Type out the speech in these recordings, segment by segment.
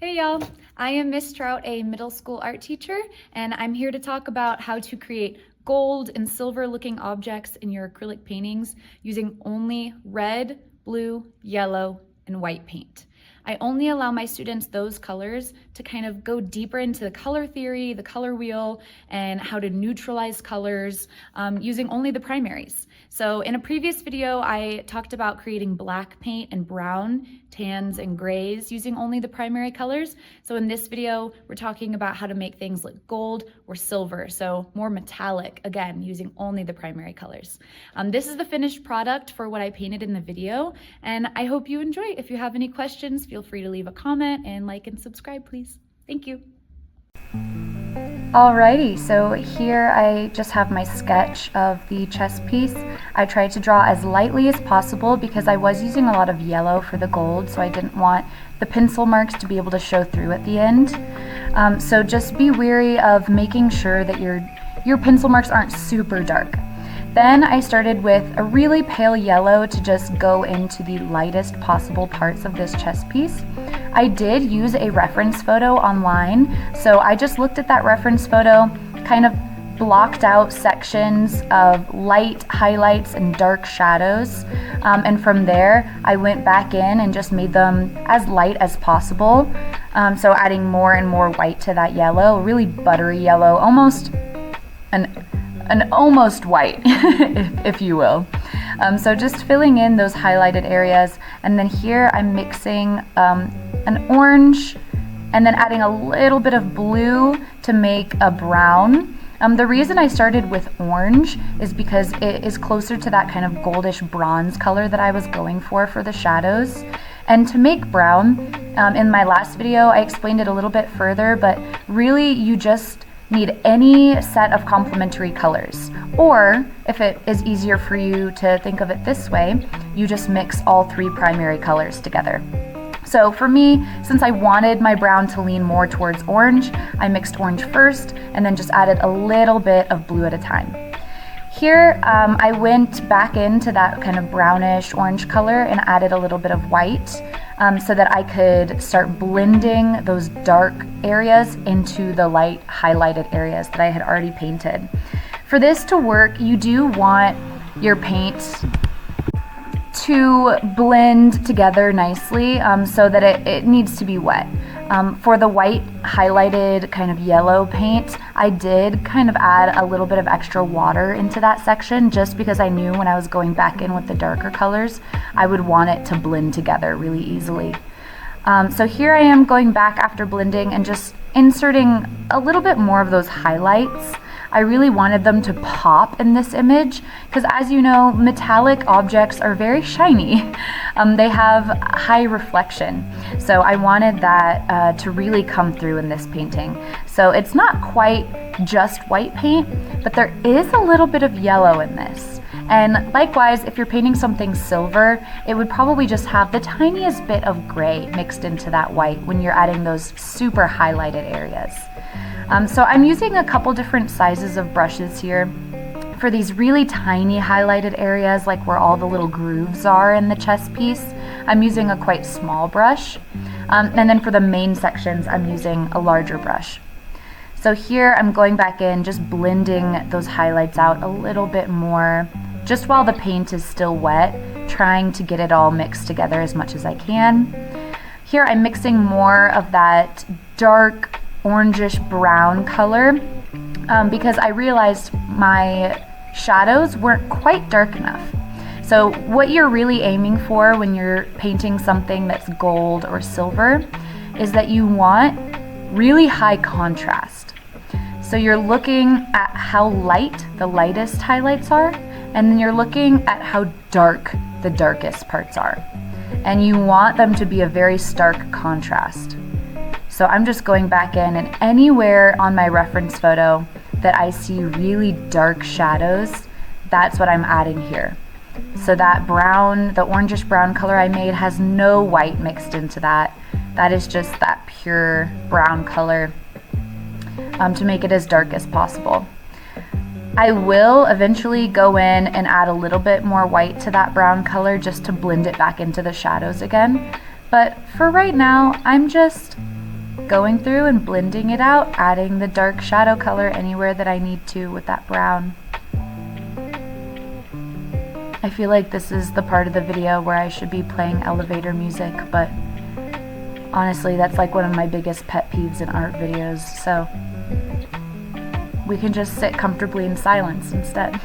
Hey y'all, I am Miss Trout, a middle school art teacher, and I'm here to talk about how to create gold and silver looking objects in your acrylic paintings using only red, blue, yellow, and white paint. I only allow my students those colors to kind of go deeper into the color theory, the color wheel, and how to neutralize colors using only the primaries. So in a previous video, I talked about creating black paint and brown, tans and grays using only the primary colors. So in this video, we're talking about how to make things like gold or silver, so more metallic, again, using only the primary colors. This is the finished product for what I painted in the video, and I hope you enjoy. If you have any questions, feel free to leave a comment and like and subscribe, please. Thank you. Alrighty, so here I just have my sketch of the chess piece. I tried to draw as lightly as possible because I was using a lot of yellow for the gold, so I didn't want the pencil marks to be able to show through at the end. So just be wary of making sure that your pencil marks aren't super dark. Then I started with a really pale yellow to just go into the lightest possible parts of this chess piece. I did use a reference photo online, so I just looked at that reference photo, kind of blocked out sections of light highlights and dark shadows, and from there I went back in and just made them as light as possible, so adding more and more white to that yellow, a really buttery yellow, almost an almost white, if you will. So just filling in those highlighted areas, and then here I'm mixing an orange and then adding a little bit of blue to make a brown. The reason I started with orange is because it is closer to that kind of goldish bronze color that I was going for the shadows. And to make brown, in my last video I explained it a little bit further, but really you just need any set of complementary colors. Or if it is easier for you to think of it this way, you just mix all three primary colors together. So for me, since I wanted my brown to lean more towards orange, I mixed orange first and then just added a little bit of blue at a time. Here, I went back into that kind of brownish orange color and added a little bit of white so that I could start blending those dark areas into the light highlighted areas that I had already painted. For this to work, you do want your paint to blend together nicely so that it needs to be wet. For the white highlighted kind of yellow paint, I did kind of add a little bit of extra water into that section just because I knew when I was going back in with the darker colors, I would want it to blend together really easily. So here I am going back after blending and just inserting a little bit more of those highlights. I really wanted them to pop in this image because, as you know, metallic objects are very shiny. They have high reflection. So I wanted that to really come through in this painting. So it's not quite just white paint, but there is a little bit of yellow in this. And likewise, if you're painting something silver, it would probably just have the tiniest bit of gray mixed into that white when you're adding those super highlighted areas. So I'm using a couple different sizes of brushes here. For these really tiny highlighted areas, like where all the little grooves are in the chess piece, I'm using a quite small brush. And then for the main sections, I'm using a larger brush. So here I'm going back in, just blending those highlights out a little bit more, just while the paint is still wet, trying to get it all mixed together as much as I can. Here I'm mixing more of that dark orangish brown color because I realized my shadows weren't quite dark enough. So what you're really aiming for when you're painting something that's gold or silver is that you want really high contrast. So you're looking at how light the lightest highlights are, and then you're looking at how dark the darkest parts are. And you want them to be a very stark contrast. So I'm just going back in, and anywhere on my reference photo that I see really dark shadows, that's what I'm adding here. So that brown, the orangish brown color I made has no white mixed into that. That is just that pure brown color to make it as dark as possible. I will eventually go in and add a little bit more white to that brown color just to blend it back into the shadows again. But for right now, I'm just going through and blending it out, adding the dark shadow color anywhere that I need to with that brown. I feel like this is the part of the video where I should be playing elevator music, but honestly, that's like one of my biggest pet peeves in art videos, so we can just sit comfortably in silence instead.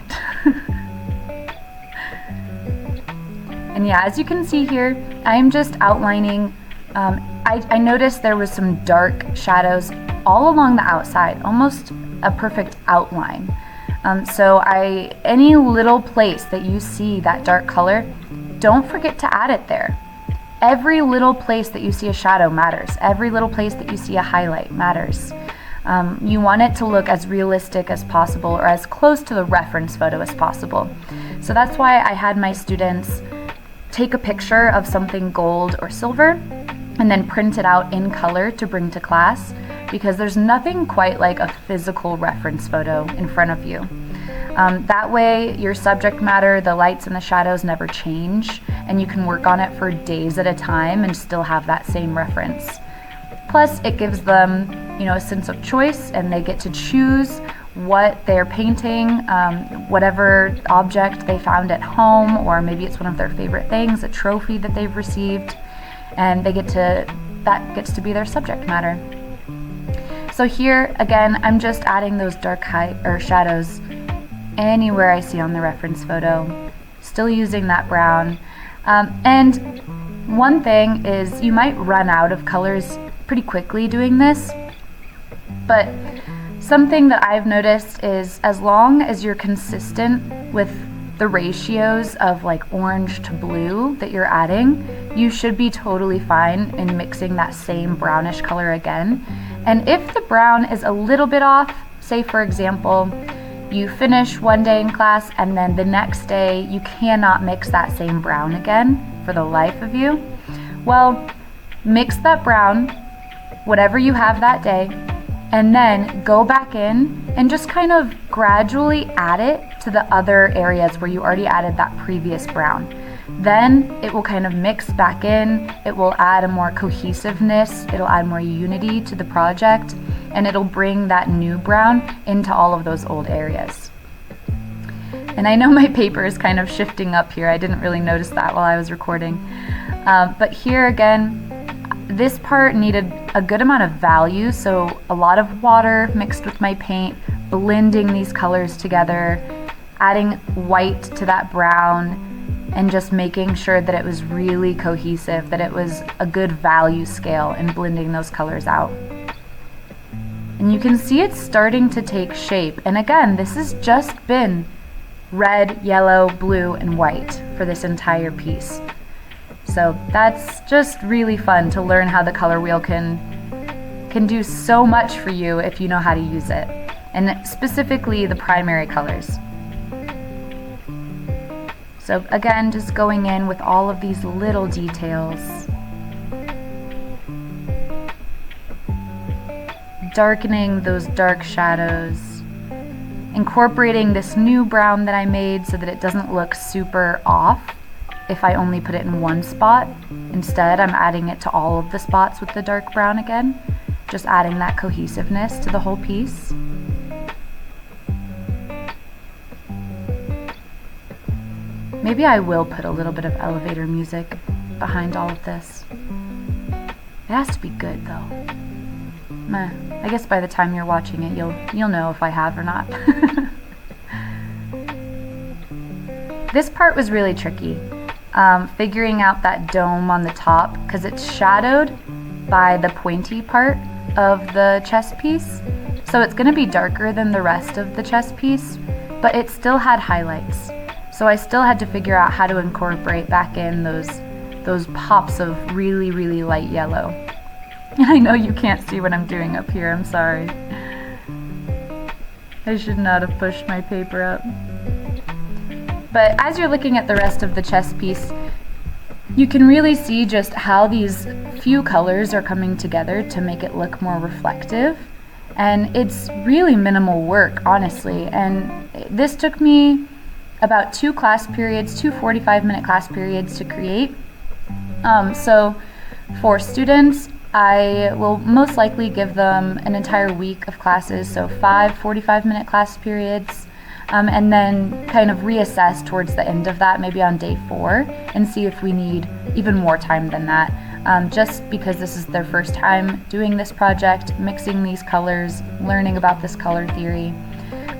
And yeah, as you can see here, I'm just outlining. I noticed there was some dark shadows all along the outside, almost a perfect outline. So any little place that you see that dark color, don't forget to add it there. Every little place that you see a shadow matters. Every little place that you see a highlight matters. You want it to look as realistic as possible, or as close to the reference photo as possible. So that's why I had my students take a picture of something gold or silver and then print it out in color to bring to class, because there's nothing quite like a physical reference photo in front of you. That way your subject matter, the lights and the shadows never change, and you can work on it for days at a time and still have that same reference. Plus, it gives them, a sense of choice, and they get to choose what they're painting, whatever object they found at home, or maybe it's one of their favorite things, a trophy that they've received, and that gets to be their subject matter. So here, again, I'm just adding those dark shadows anywhere I see on the reference photo, still using that brown. And one thing is, you might run out of colors pretty quickly doing this, but something that I've noticed is, as long as you're consistent with the ratios of like orange to blue that you're adding, you should be totally fine in mixing that same brownish color again. And if the brown is a little bit off, say for example, you finish one day in class and then the next day you cannot mix that same brown again for the life of you, well, mix that brown, whatever you have that day, and then go back in and just kind of gradually add it to the other areas where you already added that previous brown. Then it will kind of mix back in, it will add a more cohesiveness, it'll add more unity to the project, and it'll bring that new brown into all of those old areas. And I know my paper is kind of shifting up here, I didn't really notice that while I was recording. But here again, this part needed a good amount of value, so a lot of water mixed with my paint, blending these colors together, adding white to that brown, and just making sure that it was really cohesive, that it was a good value scale in blending those colors out. And you can see it's starting to take shape. And again, this has just been red, yellow, blue, and white for this entire piece. So that's just really fun to learn how the color wheel can do so much for you if you know how to use it, and specifically the primary colors. So again, just going in with all of these little details, darkening those dark shadows, incorporating this new brown that I made so that it doesn't look super off if I only put it in one spot. Instead, I'm adding it to all of the spots with the dark brown again, just adding that cohesiveness to the whole piece. Maybe I will put a little bit of elevator music behind all of this. It has to be good though. Meh. I guess by the time you're watching it, you'll know if I have or not. This part was really tricky. Figuring out that dome on the top, because it's shadowed by the pointy part of the chest piece. So it's going to be darker than the rest of the chest piece, but it still had highlights. So I still had to figure out how to incorporate back in those pops of really, really light yellow. I know you can't see what I'm doing up here, I'm sorry. I should not have pushed my paper up. But as you're looking at the rest of the chest piece, you can really see just how these few colors are coming together to make it look more reflective. And it's really minimal work, honestly. And this took me about 2 class periods, 2 45-minute class periods to create. So for students, I will most likely give them an entire week of classes, so 5 45-minute class periods, and then kind of reassess towards the end of that, maybe on day 4, and see if we need even more time than that. Just because this is their first time doing this project, mixing these colors, learning about this color theory.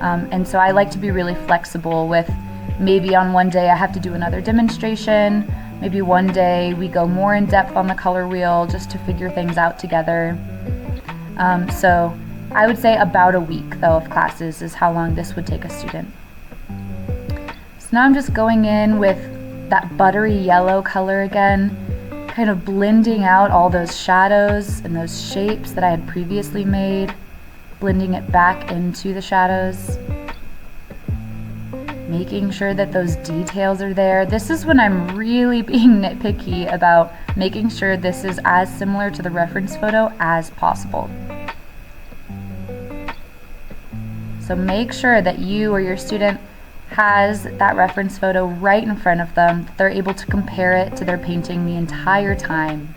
And so I like to be really flexible with, maybe on one day I have to do another demonstration, maybe one day we go more in depth on the color wheel just to figure things out together. So I would say about a week though of classes is how long this would take a student. So now I'm just going in with that buttery yellow color again, kind of blending out all those shadows and those shapes that I had previously made, blending it back into the shadows, making sure that those details are there. This is when I'm really being nitpicky about making sure this is as similar to the reference photo as possible. So make sure that you or your student has that reference photo right in front of them, that they're able to compare it to their painting the entire time.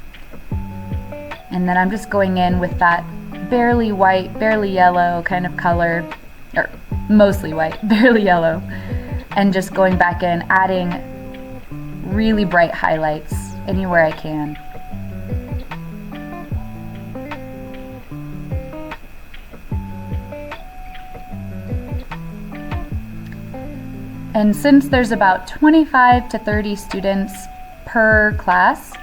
And then I'm just going in with that barely white, barely yellow kind of color, or mostly white, barely yellow, and just going back in, adding really bright highlights anywhere I can. And since there's about 25 to 30 students per class,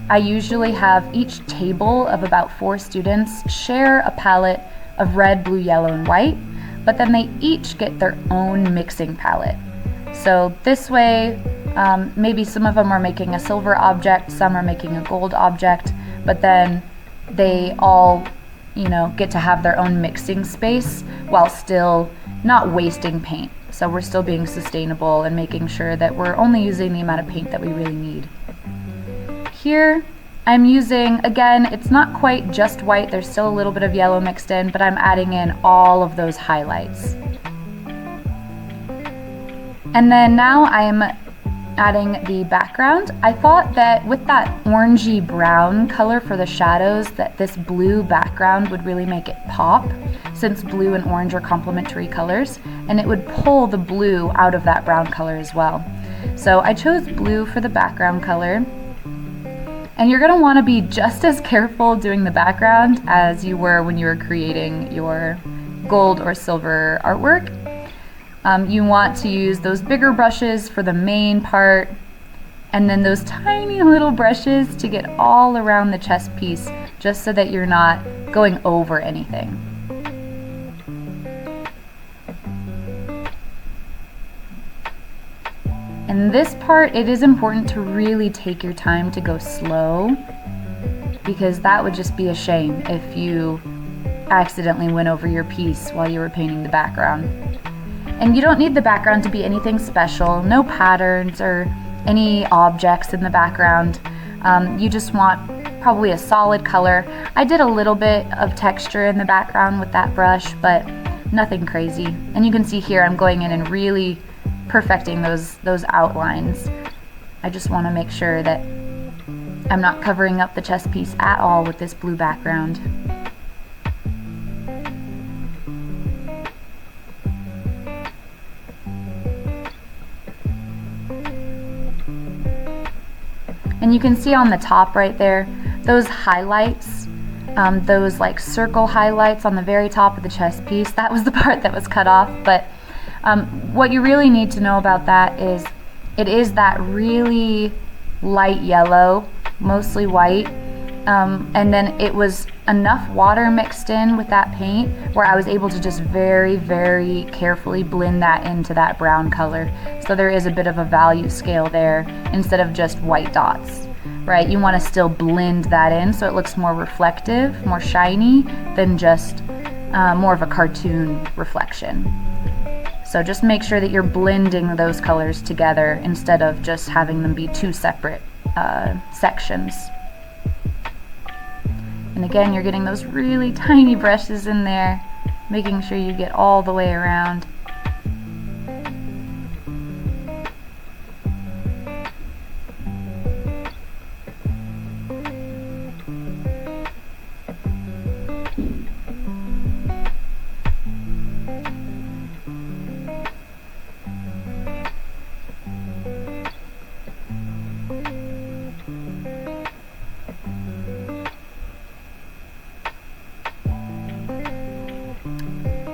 I usually have each table of about 4 students share a palette of red, blue, yellow, and white, but then they each get their own mixing palette. So this way, maybe some of them are making a silver object, some are making a gold object, but then they all, get to have their own mixing space while still not wasting paint. So we're still being sustainable and making sure that we're only using the amount of paint that we really need. Here, I'm using, again, it's not quite just white, there's still a little bit of yellow mixed in, but I'm adding in all of those highlights. And then now I'm adding the background. I thought that with that orangey brown color for the shadows, that this blue background would really make it pop, since blue and orange are complementary colors, and it would pull the blue out of that brown color as well. So I chose blue for the background color. And you're going to want to be just as careful doing the background as you were when you were creating your gold or silver artwork. You want to use those bigger brushes for the main part, and then those tiny little brushes to get all around the chest piece, just so that you're not going over anything. In this part, it is important to really take your time to go slow, because that would just be a shame if you accidentally went over your piece while you were painting the background. And you don't need the background to be anything special, no patterns or any objects in the background. You just want probably a solid color. I did a little bit of texture in the background with that brush, but nothing crazy. And you can see here I'm going in and really perfecting those outlines. I just want to make sure that I'm not covering up the chest piece at all with this blue background. And you can see on the top right there, those highlights, those like circle highlights on the very top of the chest piece, that was the part that was cut off, but what you really need to know about that is it is that really light yellow, mostly white, and then it was enough water mixed in with that paint where I was able to just very, very carefully blend that into that brown color. So there is a bit of a value scale there instead of just white dots, right? You want to still blend that in so it looks more reflective, more shiny than just more of a cartoon reflection. So just make sure that you're blending those colors together instead of just having them be two separate sections. And again, you're getting those really tiny brushes in there, making sure you get all the way around.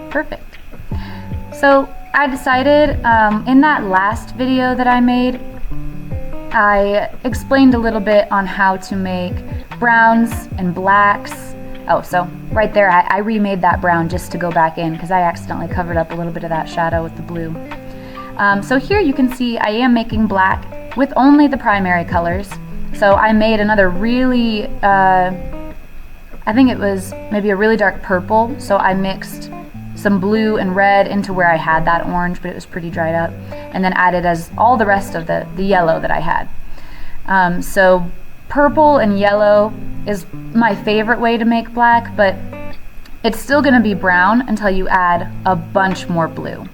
Perfect. So I decided in that last video that I made, I explained a little bit on how to make browns and blacks. Oh, so right there I remade that brown just to go back in because I accidentally covered up a little bit of that shadow with the blue. So here you can see I am making black with only the primary colors. So I made another really, I think it was maybe a really dark purple, so I mixed some blue and red into where I had that orange, but it was pretty dried up, and then added as all the rest of the yellow that I had. So purple and yellow is my favorite way to make black, but it's still going to be brown until you add a bunch more blue.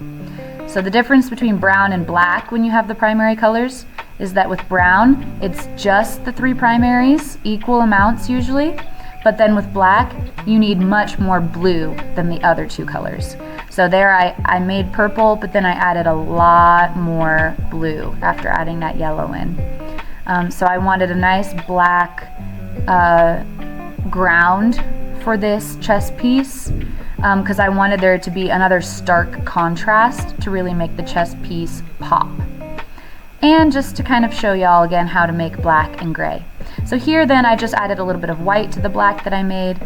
So the difference between brown and black when you have the primary colors is that with brown, it's just the 3 primaries, equal amounts usually. But then with black, you need much more blue than the other 2 colors. So there I made purple, but then I added a lot more blue after adding that yellow in. So I wanted a nice black ground for this chess piece because I wanted there to be another stark contrast to really make the chess piece pop. And just to kind of show y'all again how to make black and gray. So here then I just added a little bit of white to the black that I made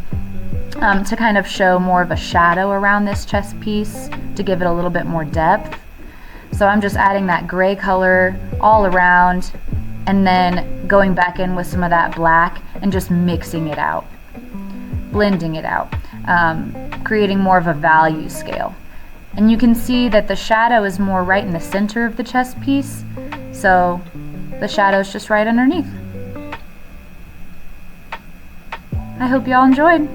to kind of show more of a shadow around this chess piece to give it a little bit more depth. So I'm just adding that gray color all around and then going back in with some of that black and just mixing it out, blending it out, creating more of a value scale. And you can see that the shadow is more right in the center of the chess piece, so the shadow is just right underneath. I hope y'all enjoyed.